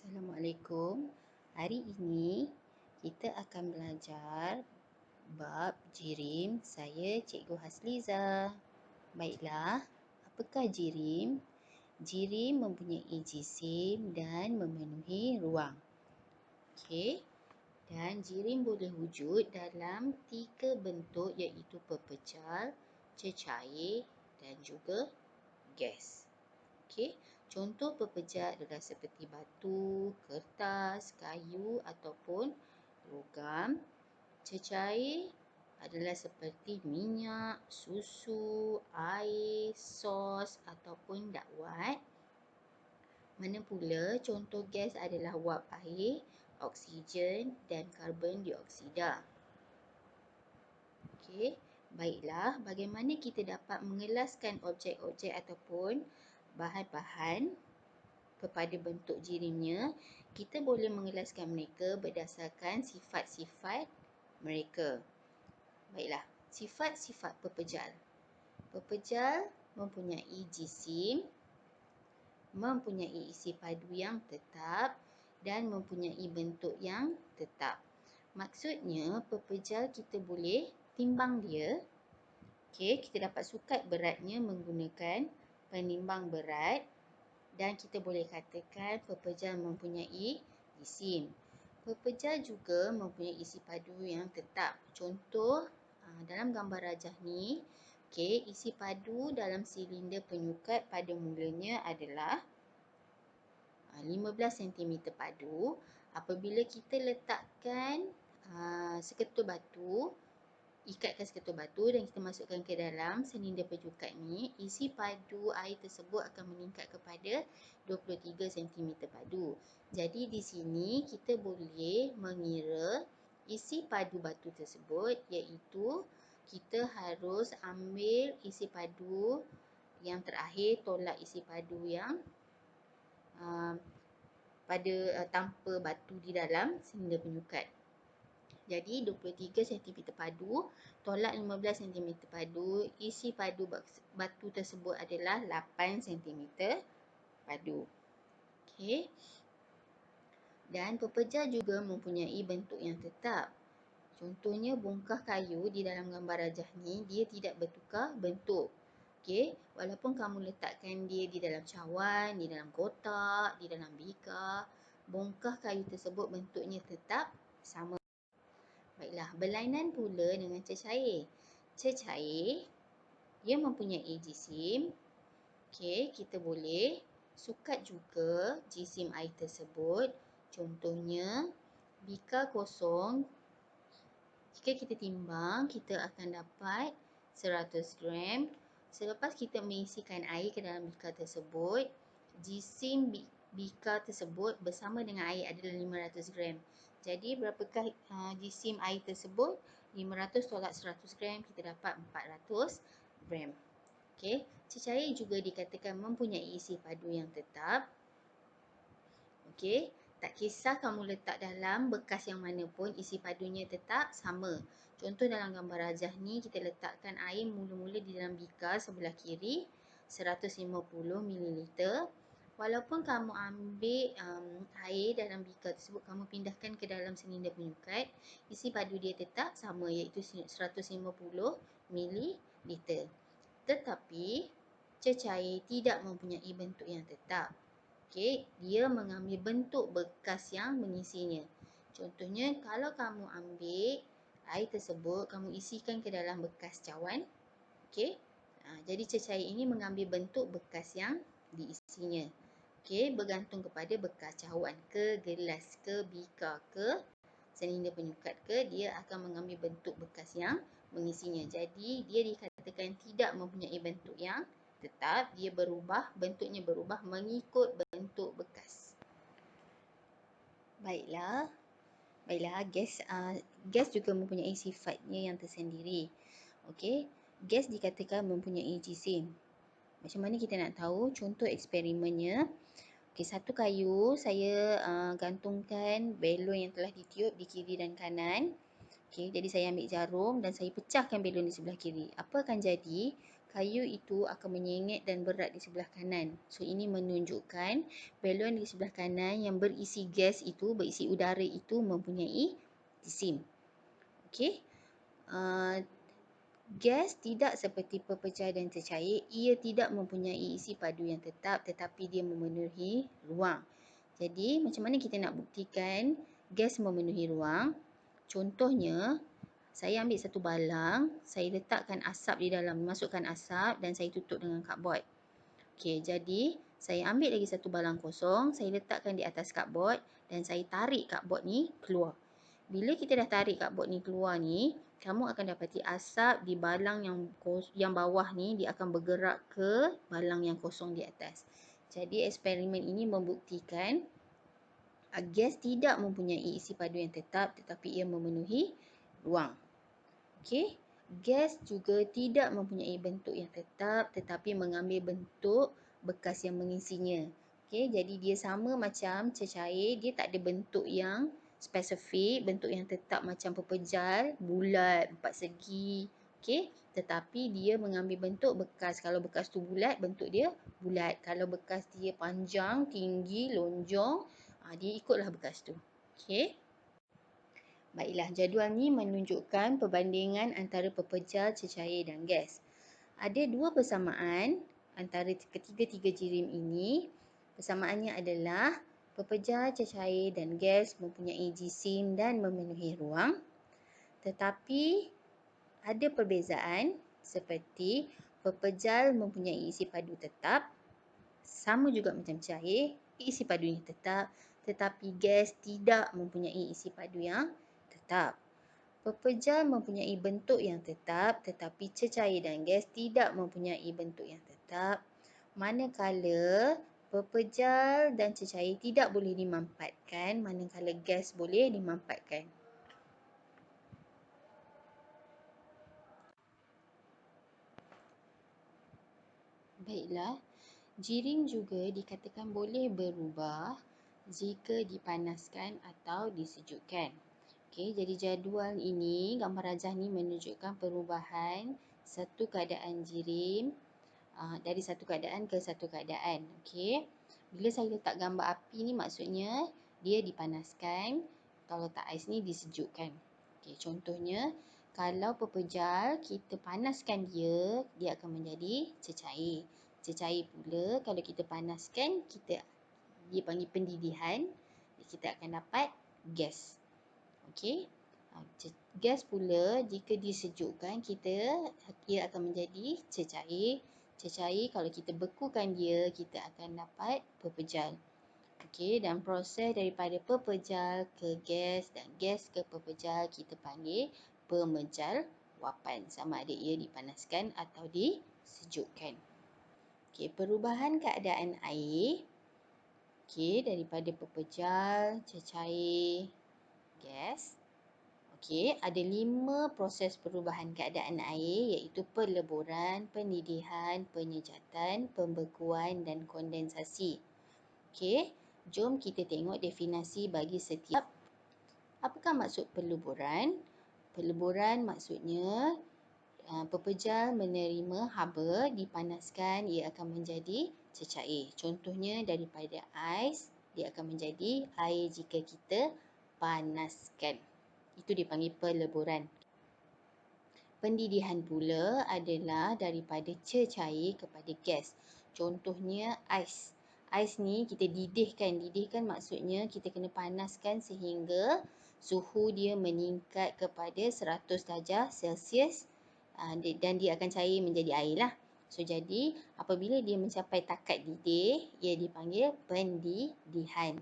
Assalamualaikum. Hari ini kita akan belajar bab jirim. Saya Cikgu Hasliza. Baiklah, apakah jirim? Jirim mempunyai jisim dan memenuhi ruang. Okey. Dan jirim boleh wujud dalam 3 bentuk iaitu pepejal, cecair dan juga gas. Okey, contoh pepejal adalah seperti batu, kertas, kayu ataupun logam. Cecair adalah seperti minyak, susu, air, sos ataupun dakwat. Mana pula contoh gas adalah wap air, oksigen dan karbon dioksida. Okey, baiklah, bagaimana kita dapat mengelaskan objek-objek ataupun bahan-bahan kepada bentuk jirimnya? Kita boleh mengelaskan mereka berdasarkan sifat-sifat mereka. Baiklah, sifat-sifat pepejal. Pepejal mempunyai jisim, mempunyai isi padu yang tetap dan mempunyai bentuk yang tetap. Maksudnya, pepejal kita boleh timbang dia. Okey, kita dapat sukat beratnya menggunakan penimbang berat dan kita boleh katakan pepejal mempunyai jisim. Pepejal juga mempunyai isi padu yang tetap. Contoh dalam gambar rajah ni, okey, isi padu dalam silinder penyukat pada mulanya adalah 15 cm padu. Apabila kita letakkan seketul batu, ikatkan seketul batu dan kita masukkan ke dalam silinder penyukat ni, isi padu air tersebut akan meningkat kepada 23 cm padu. Jadi di sini kita boleh mengira isi padu batu tersebut, iaitu kita harus ambil isi padu yang terakhir tolak isi padu yang tanpa batu di dalam silinder penyukat. Jadi 23 cm padu tolak 15 cm padu, isi padu batu tersebut adalah 8 cm padu. Okey. Dan pepejal juga mempunyai bentuk yang tetap. Contohnya bongkah kayu di dalam gambar rajah ni, dia tidak bertukar bentuk. Okey, walaupun kamu letakkan dia di dalam cawan, di dalam kotak, di dalam bika, bongkah kayu tersebut bentuknya tetap sama. Baiklah, berlainan pula dengan cecair. Cecair, dia mempunyai jisim. Okey, kita boleh sukat juga jisim air tersebut. Contohnya, bika kosong. Jika kita timbang, kita akan dapat 100 gram. Selepas kita mengisikan air ke dalam bika tersebut, jisim bika tersebut bersama dengan air adalah 500 gram. Jadi berapakah jisim air tersebut? 500 tolak 100 gram, kita dapat 400 gram. Okey, cecair juga dikatakan mempunyai isi padu yang tetap. Okey, tak kisah kamu letak dalam bekas yang mana pun, isi padunya tetap sama. Contoh dalam gambar rajah ni, kita letakkan air mula-mula di dalam bika sebelah kiri 150 ml. Walaupun kamu ambil air dalam bika tersebut, kamu pindahkan ke dalam silinder penyukat, isi padu dia tetap sama, iaitu 150 ml. Tetapi cecair tidak mempunyai bentuk yang tetap. Okey, dia mengambil bentuk bekas yang mengisinya. Contohnya, kalau kamu ambil air tersebut, kamu isikan ke dalam bekas cawan. Okey, jadi cecair ini mengambil bentuk bekas yang diisinya. Okey, bergantung kepada bekas cawan ke gelas ke bika ke silinder penyukat ke, dia akan mengambil bentuk bekas yang mengisinya. Jadi, dia dikatakan tidak mempunyai bentuk yang tetap, dia berubah, bentuknya berubah mengikut bentuk bekas. Baiklah, gas juga mempunyai sifatnya yang tersendiri. Okey, gas dikatakan mempunyai jisim. Macam mana kita nak tahu? Contoh eksperimennya. Okey, satu kayu saya gantungkan belon yang telah ditiup di kiri dan kanan. Okey, jadi saya ambil jarum dan saya pecahkan belon di sebelah kiri. Apa akan jadi kayu itu akan menyengit dan berat di sebelah kanan. So ini menunjukkan balon di sebelah kanan yang berisi gas itu, berisi udara itu mempunyai jisim. Okey. Gas tidak seperti pepecah dan cecair, ia tidak mempunyai isi padu yang tetap tetapi dia memenuhi ruang. Jadi macam mana kita nak buktikan gas memenuhi ruang? Contohnya, saya ambil satu balang, saya letakkan asap di dalam, masukkan asap dan saya tutup dengan cardboard. Okey, jadi saya ambil lagi satu balang kosong, saya letakkan di atas cardboard dan saya tarik cardboard ni keluar. Bila kita dah tarik cardboard ni keluar ni, kamu akan dapati asap di balang yang bawah ni, dia akan bergerak ke balang yang kosong di atas. Jadi eksperimen ini membuktikan gas tidak mempunyai isi padu yang tetap tetapi ia memenuhi ruang. Okey. Gas juga tidak mempunyai bentuk yang tetap tetapi mengambil bentuk bekas yang mengisinya. Okey, jadi dia sama macam cecair, dia tak ada bentuk yang spesifik, bentuk yang tetap macam pepejal, bulat, empat segi. Okey, tetapi dia mengambil bentuk bekas. Kalau bekas tu bulat, bentuk dia bulat. Kalau bekas dia panjang, tinggi, lonjong, dia ikutlah bekas tu. Okey. Baiklah, jadual ni menunjukkan perbandingan antara pepejal, cecair dan gas. Ada dua persamaan antara ketiga-tiga jirim ini. Persamaannya adalah pepejal, cecair dan gas mempunyai jisim dan memenuhi ruang. Tetapi ada perbezaan seperti pepejal mempunyai isi padu tetap, sama juga macam cair, isi padunya tetap, tetapi gas tidak mempunyai isi padu yang tetap. Pepejal mempunyai bentuk yang tetap tetapi cecair dan gas tidak mempunyai bentuk yang tetap. Manakala pepejal dan cecair tidak boleh dimampatkan, manakala gas boleh dimampatkan. Baiklah, jirim juga dikatakan boleh berubah jika dipanaskan atau disejukkan. Okey, jadi jadual ini, gambar rajah ni menunjukkan perubahan satu keadaan jirim dari satu keadaan ke satu keadaan. Okey. Bila saya letak gambar api ni maksudnya dia dipanaskan, kalau tak ais ni disejukkan. Okey, contohnya kalau pepejal kita panaskan dia akan menjadi cecair. Cecair pula kalau kita panaskan, dia panggil pendidihan, kita akan dapat gas. Okey. Gas pula jika disejukkan ia akan menjadi cecair. Cecair kalau kita bekukan dia, kita akan dapat pepejal. Okey, dan proses daripada pepejal ke gas dan gas ke pepejal kita panggil pemejalwapan, sama ada ia dipanaskan atau disejukkan. Okey, perubahan keadaan air. Okey, daripada pepejal, cecair, gas. Okey, ada 5 proses perubahan keadaan air iaitu peleburan, pendidihan, penyejatan, pembekuan dan kondensasi. Okey, jom kita tengok definisi bagi setiap. Apakah maksud peleburan? Peleburan maksudnya pepejal menerima haba, dipanaskan ia akan menjadi cecair. Contohnya daripada ais, dia akan menjadi air jika kita panaskan. Itu dipanggil peleburan. Pendidihan pula adalah daripada cecair kepada gas. Contohnya ais. Ais ni kita didihkan. Didihkan maksudnya kita kena panaskan sehingga suhu dia meningkat kepada 100 darjah Celsius dan dia akan cair menjadi air lah. So jadi apabila dia mencapai takat didih, ia dipanggil pendidihan.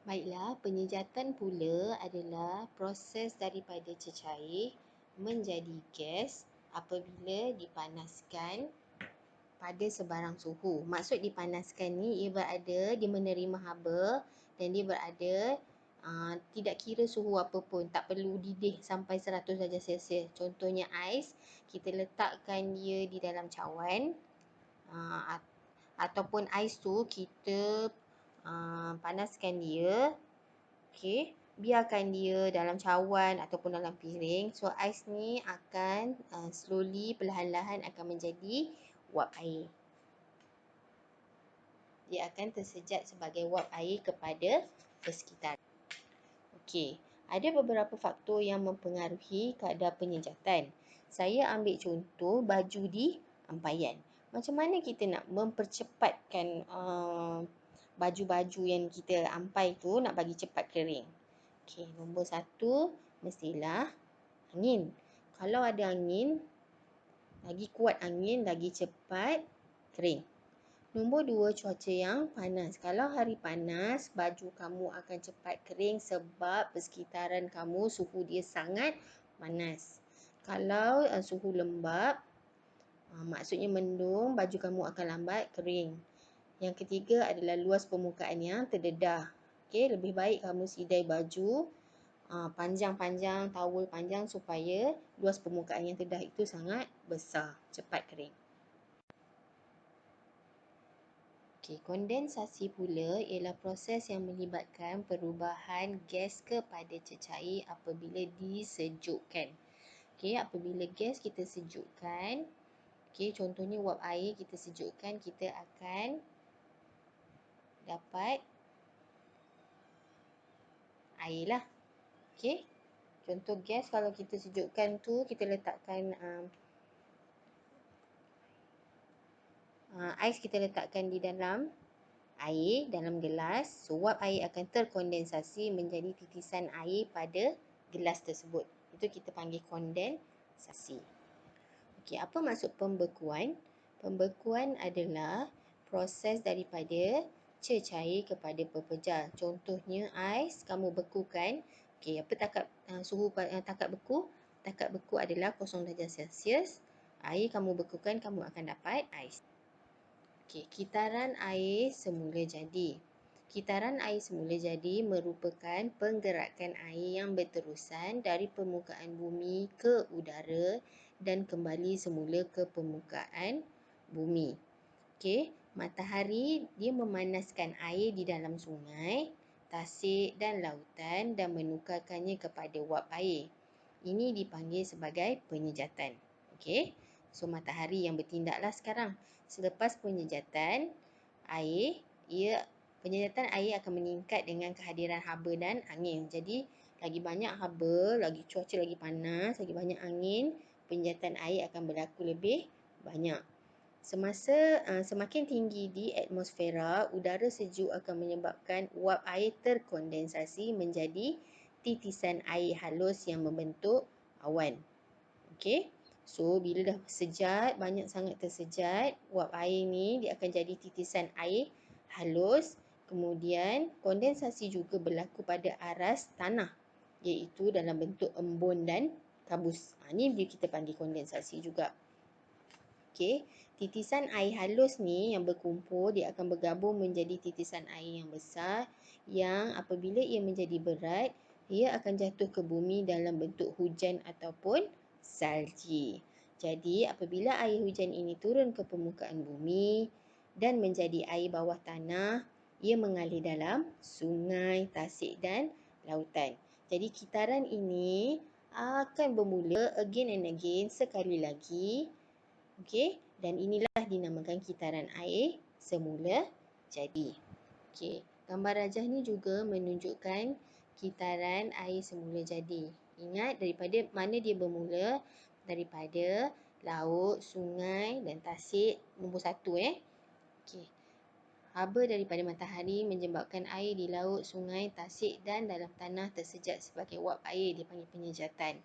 Baiklah, penyejatan pula adalah proses daripada cecair menjadi gas apabila dipanaskan pada sebarang suhu. Maksud dipanaskan ni, ia berada, dia menerima haba dan dia berada tidak kira suhu apa pun, tak perlu didih sampai 100 darjah Celsius. Contohnya ais, kita letakkan dia di dalam cawan ataupun ais tu kita panaskan dia. Okey, biarkan dia dalam cawan ataupun dalam piring. So ais ni akan slowly, perlahan-lahan akan menjadi wap air. Dia akan tersejat sebagai wap air kepada persekitaran. Okey, ada beberapa faktor yang mempengaruhi kadar penyejatan. Saya ambil contoh baju di ampaian. Macam mana kita nak mempercepatkan baju-baju yang kita ampai tu nak bagi cepat kering? Okey, nombor satu, mestilah angin. Kalau ada angin, lagi kuat angin, lagi cepat kering. Nombor dua, cuaca yang panas. Kalau hari panas, baju kamu akan cepat kering sebab persekitaran kamu suhu dia sangat panas. Kalau suhu lembap, maksudnya mendung, baju kamu akan lambat kering. Yang ketiga adalah luas permukaan yang terdedah. Okey, lebih baik kamu sidai baju panjang-panjang, towel panjang supaya luas permukaan yang terdedah itu sangat besar, cepat kering. Okey, kondensasi pula ialah proses yang melibatkan perubahan gas kepada cecair apabila disejukkan. Okey, apabila gas kita sejukkan, okey, contohnya wap air kita sejukkan, kita akan dapat air lah. Okey, contoh gas kalau kita sejukkan tu, kita letakkan ais kita letakkan di dalam air, dalam gelas. So, wap air akan terkondensasi menjadi titisan air pada gelas tersebut. Itu kita panggil kondensasi. Okey, apa maksud pembekuan? Pembekuan adalah proses daripada cecair kepada pepejal. Contohnya ais, kamu bekukan. Okey, apa suhu takat beku? Takat beku adalah 0 darjah Celsius. Air kamu bekukan, kamu akan dapat ais. Okey, kitaran air semula jadi. Kitaran air semula jadi merupakan penggerakan air yang berterusan dari permukaan bumi ke udara dan kembali semula ke permukaan bumi. Okey, matahari dia memanaskan air di dalam sungai, tasik dan lautan dan menukarkannya kepada wap air. Ini dipanggil sebagai penyejatan. Okey, so matahari yang bertindaklah sekarang. Selepas penyejatan air, penyejatan air akan meningkat dengan kehadiran haba dan angin. Jadi, lagi banyak haba, lagi cuaca lagi panas, lagi banyak angin, penyejatan air akan berlaku lebih banyak. Semakin tinggi di atmosfera, udara sejuk akan menyebabkan uap air terkondensasi menjadi titisan air halus yang membentuk awan. Okey. So, bila dah sejat, banyak sangat tersejat, uap air ni dia akan jadi titisan air halus. Kemudian, kondensasi juga berlaku pada aras tanah, iaitu dalam bentuk embun dan kabus. Ini dia kita panggil kondensasi juga. Okey, titisan air halus ni yang berkumpul, dia akan bergabung menjadi titisan air yang besar yang apabila ia menjadi berat, ia akan jatuh ke bumi dalam bentuk hujan ataupun salji. Jadi, apabila air hujan ini turun ke permukaan bumi dan menjadi air bawah tanah, ia mengalir dalam sungai, tasik dan lautan. Jadi, kitaran ini akan bermula again and again, sekali lagi. Okey, dan inilah dinamakan kitaran air semula jadi. Okey, gambar rajah ni juga menunjukkan kitaran air semula jadi. Ingat daripada mana dia bermula? Daripada laut, sungai dan tasik. Nombor 1 Okey. Haba daripada matahari menyebabkan air di laut, sungai, tasik dan dalam tanah tersejat sebagai wap air, dipanggil penyejatan.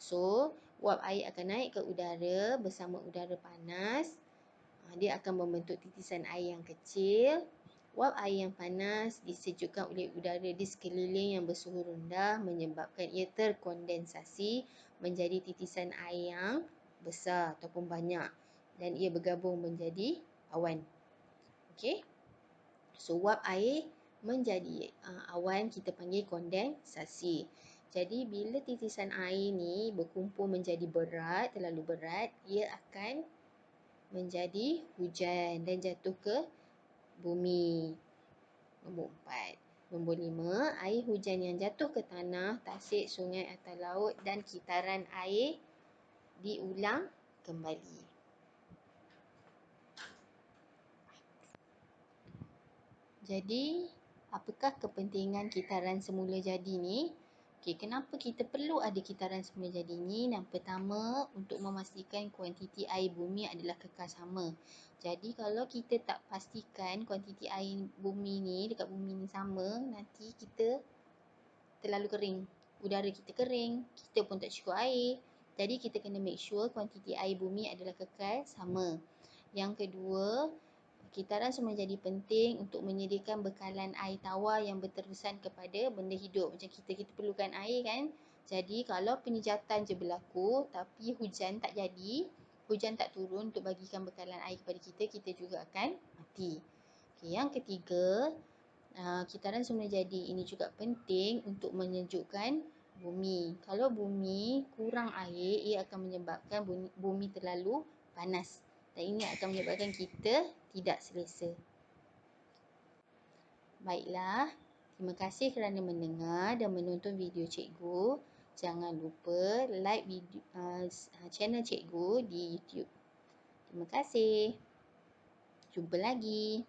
So, wap air akan naik ke udara bersama udara panas. Dia akan membentuk titisan air yang kecil. Wap air yang panas disejukkan oleh udara di sekeliling yang bersuhu rendah menyebabkan ia terkondensasi menjadi titisan air yang besar ataupun banyak dan ia bergabung menjadi awan. Okey. So, wap air menjadi awan kita panggil kondensasi. Jadi, bila titisan air ni berkumpul menjadi berat, terlalu berat, ia akan menjadi hujan dan jatuh ke bumi. Nombor 4. Nombor 5, air hujan yang jatuh ke tanah, tasik, sungai atau laut dan kitaran air diulang kembali. Jadi, apakah kepentingan kitaran semula jadi ni? Okey, kenapa kita perlu ada kitaran semula jadi ni? Yang pertama, untuk memastikan kuantiti air bumi adalah kekal sama. Jadi, kalau kita tak pastikan kuantiti air bumi ni, dekat bumi ni sama, nanti kita terlalu kering. Udara kita kering, kita pun tak cukup air. Jadi, kita kena make sure kuantiti air bumi adalah kekal sama. Yang kedua, kitaran semula jadi penting untuk menyediakan bekalan air tawar yang berterusan kepada benda hidup. Macam kita perlukan air kan. Jadi kalau penyejatan je berlaku tapi hujan tak jadi, hujan tak turun untuk bagikan bekalan air kepada kita, kita juga akan mati. Okay, yang ketiga, kitaran semula jadi ini juga penting untuk menyejukkan bumi. Kalau bumi kurang air, ia akan menyebabkan bumi terlalu panas. Dan ini akan menyebabkan kita tidak selesa. Baiklah, terima kasih kerana mendengar dan menonton video cikgu. Jangan lupa like video, channel cikgu di YouTube. Terima kasih. Jumpa lagi.